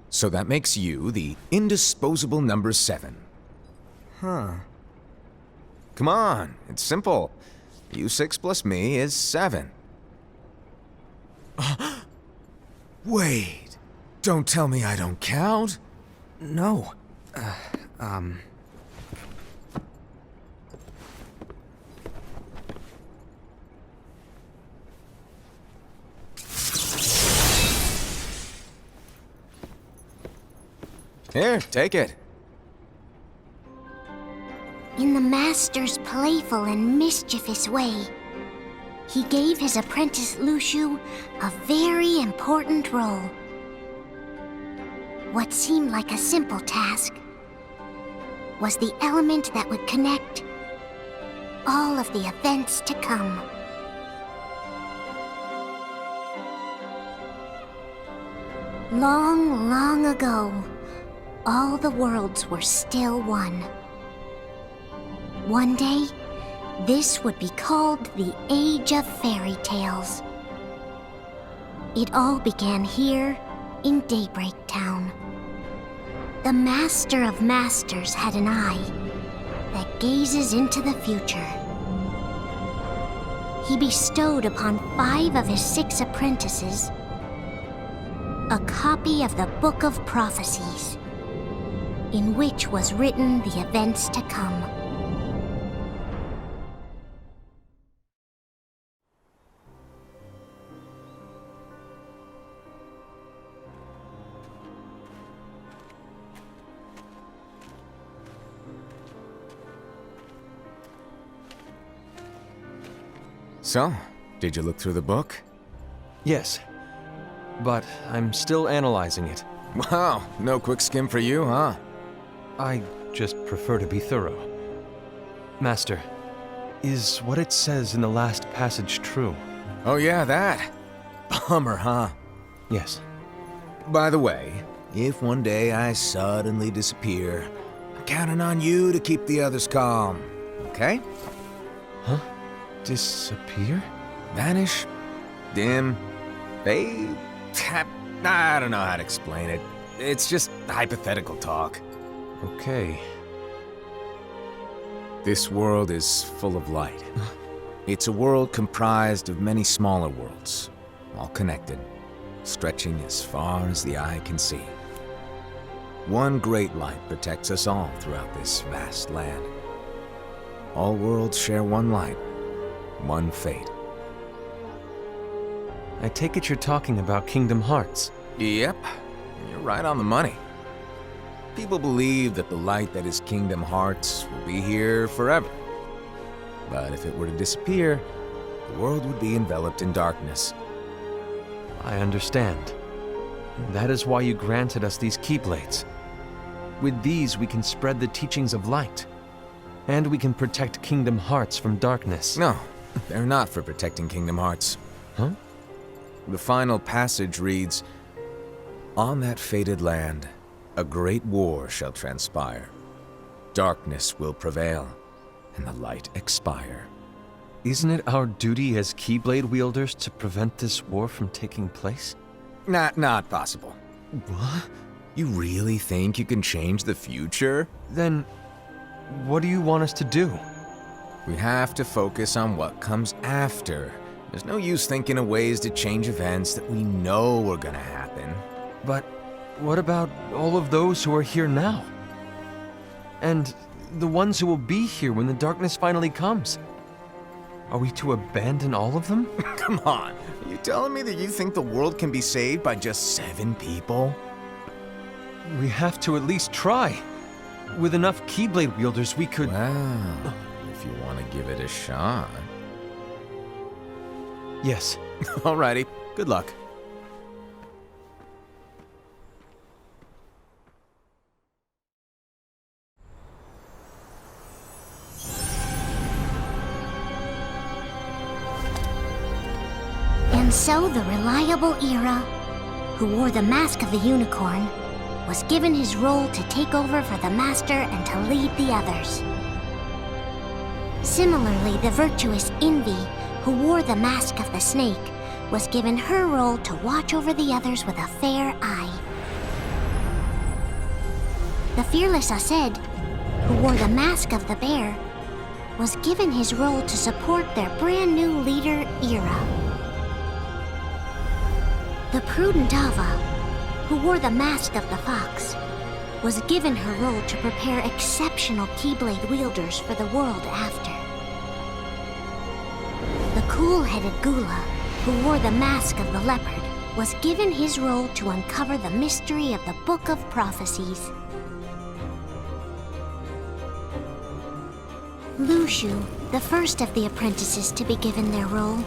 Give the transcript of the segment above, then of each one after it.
So that makes you the indisposable number 7. Huh. Come on, it's simple. U6 plus me is 7. Wait, don't tell me I don't count? No. Here, take it. In the master's playful and mischievous way, he gave his apprentice Lushu a very important role. What seemed like a simple task was the element that would connect all of the events to come. Long, long ago, all the worlds were still one. One day, this would be called the Age of Fairy Tales. It all began here in Daybreak Town. The Master of Masters had an eye that gazes into the future. He bestowed upon 5 of his 6 apprentices a copy of the Book of Prophecies, in which was written the events to come. So, did you look through the book? Yes. But I'm still analyzing it. Wow, no quick skim for you, huh? I just prefer to be thorough. Master, is what it says in the last passage true? Oh yeah, that. Bummer, huh? Yes. By the way, if one day I suddenly disappear, I'm counting on you to keep the others calm, okay? Huh? Disappear? Vanish? Dim? Fade? I don't know how to explain it. It's just hypothetical talk. Okay. This world is full of light. It's a world comprised of many smaller worlds, all connected, stretching as far as the eye can see. One great light protects us all throughout this vast land. All worlds share one light, one fate. I take it you're talking about Kingdom Hearts. Yep, you're right on the money. People believe that the light that is Kingdom Hearts will be here forever. But if it were to disappear, the world would be enveloped in darkness. I understand. That is why you granted us these Keyblades. With these, we can spread the teachings of light. And we can protect Kingdom Hearts from darkness. No, they're not for protecting Kingdom Hearts. Huh? The final passage reads, "On that fated land, a great war shall transpire. Darkness will prevail, and the light expire." Isn't it our duty as Keyblade wielders to prevent this war from taking place? Not possible. What? You really think you can change the future? Then, what do you want us to do? We have to focus on what comes after. There's no use thinking of ways to change events that we know are gonna happen. But what about all of those who are here now? And the ones who will be here when the darkness finally comes? Are we to abandon all of them? Come on, are you telling me that you think the world can be saved by just 7 people? We have to at least try. With enough Keyblade wielders, we could... Well, if you want to give it a shot. Yes. Alrighty, good luck. And so the reliable Era, who wore the mask of the unicorn, was given his role to take over for the Master and to lead the others. Similarly, the virtuous Envy, who wore the mask of the snake, was given her role to watch over the others with a fair eye. The fearless Aced, who wore the mask of the bear, was given his role to support their brand new leader, Ira. The prudent Ava, who wore the mask of the fox, was given her role to prepare exceptional Keyblade wielders for the world after. The cool-headed Gula, who wore the mask of the leopard, was given his role to uncover the mystery of the Book of Prophecies. Lushu, the first of the apprentices to be given their role,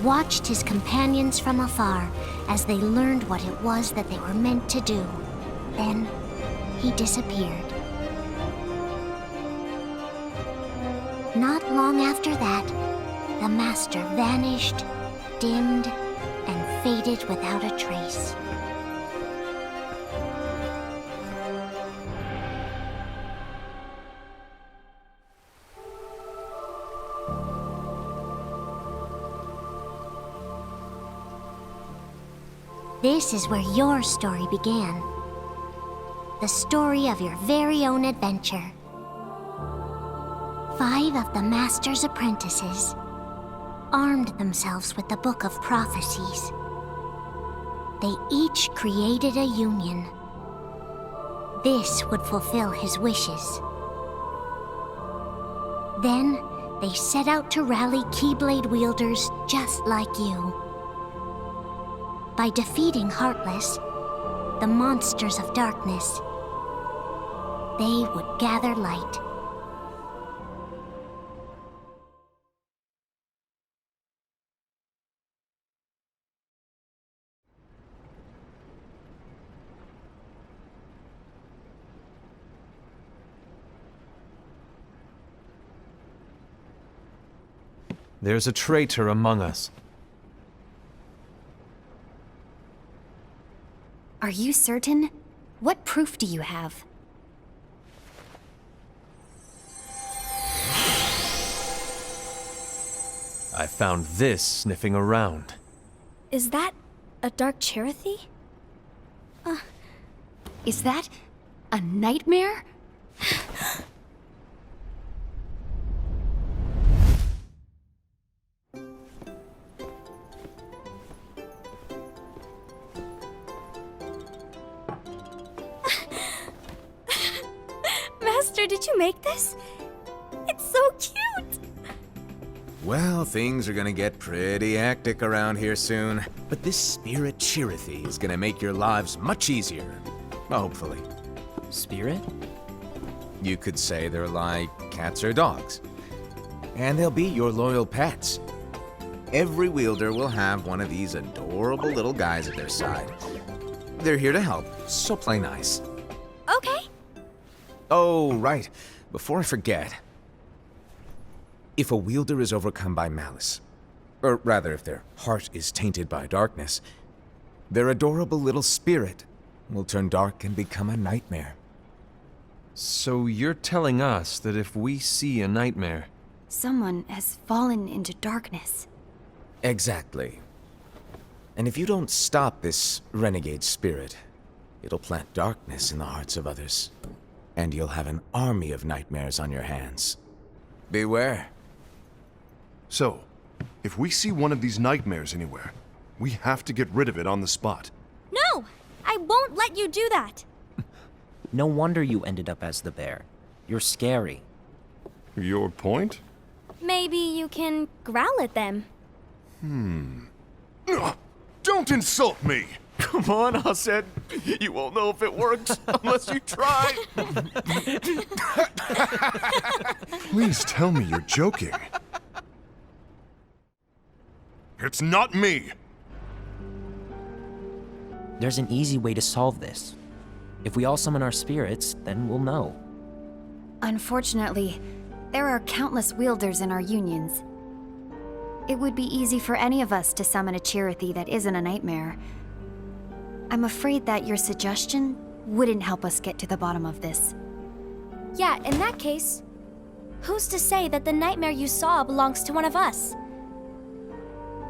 watched his companions from afar as they learned what it was that they were meant to do. Then, he disappeared. Not long after that, the master vanished, dimmed, and faded without a trace. This is where your story began. The story of your very own adventure. 5 of the Master's apprentices armed themselves with the Book of Prophecies. They each created a union. This would fulfill his wishes. Then, they set out to rally Keyblade wielders just like you. By defeating Heartless, the monsters of darkness, they would gather light. There's a traitor among us. Are you certain? What proof do you have? I found this sniffing around. Is that a dark Cherothy? Is that a nightmare? Master, did you make this? It's so cute! Well, things are gonna get pretty hectic around here soon. But this spirit Cherothy is gonna make your lives much easier. Hopefully. Spirit? You could say they're like cats or dogs. And they'll be your loyal pets. Every wielder will have one of these adorable little guys at their side. They're here to help, so play nice. Okay. Oh, right. Before I forget. If a wielder is overcome by malice, or rather if their heart is tainted by darkness, their adorable little spirit will turn dark and become a nightmare. So you're telling us that if we see a nightmare... Someone has fallen into darkness. Exactly. And if you don't stop this renegade spirit, it'll plant darkness in the hearts of others. And you'll have an army of nightmares on your hands. Beware. So, if we see one of these nightmares anywhere, we have to get rid of it on the spot. No! I won't let you do that! No wonder you ended up as the bear. You're scary. Your point? Maybe you can growl at them. Ugh, don't insult me! Come on, Aced. You won't know if it works unless you try. Please tell me you're joking. It's not me! There's an easy way to solve this. If we all summon our spirits, then we'll know. Unfortunately, there are countless wielders in our unions. It would be easy for any of us to summon a Cherothy that isn't a nightmare. I'm afraid that your suggestion wouldn't help us get to the bottom of this. Yeah, in that case, who's to say that the nightmare you saw belongs to one of us?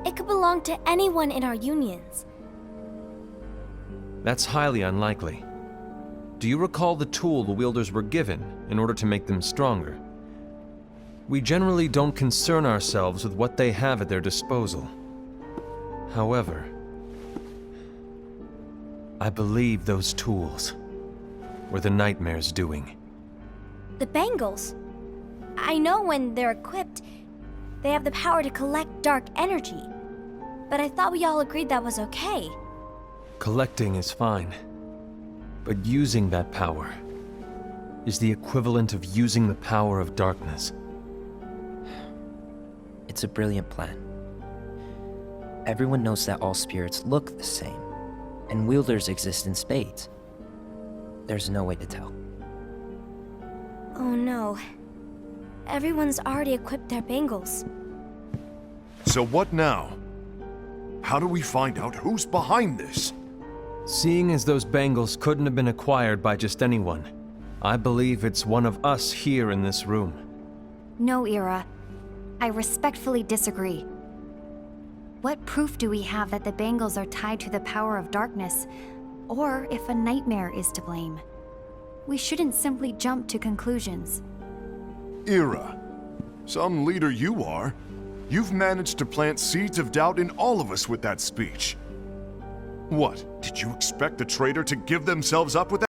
It could belong to anyone in our unions. That's highly unlikely. do you recall the tool the wielders were given in order to make them stronger? We generally don't concern ourselves with what they have at their disposal. However, I believe those tools were the Nightmare's doing. The bangles. I know when they're equipped, they have the power to collect dark energy. But I thought we all agreed that was okay. Collecting is fine, but using that power is the equivalent of using the power of darkness. It's a brilliant plan. Everyone knows that all spirits look the same, and wielders exist in spades. There's no way to tell. Oh no. Everyone's already equipped their bangles. So what now? How do we find out who's behind this? Seeing as those bangles couldn't have been acquired by just anyone, I believe it's one of us here in this room. No, Ira. I respectfully disagree. What proof do we have that the bangles are tied to the power of darkness, or if a nightmare is to blame? We shouldn't simply jump to conclusions. Ira, some leader you are. You've managed to plant seeds of doubt in all of us with that speech. What, did you expect the traitor to give themselves up with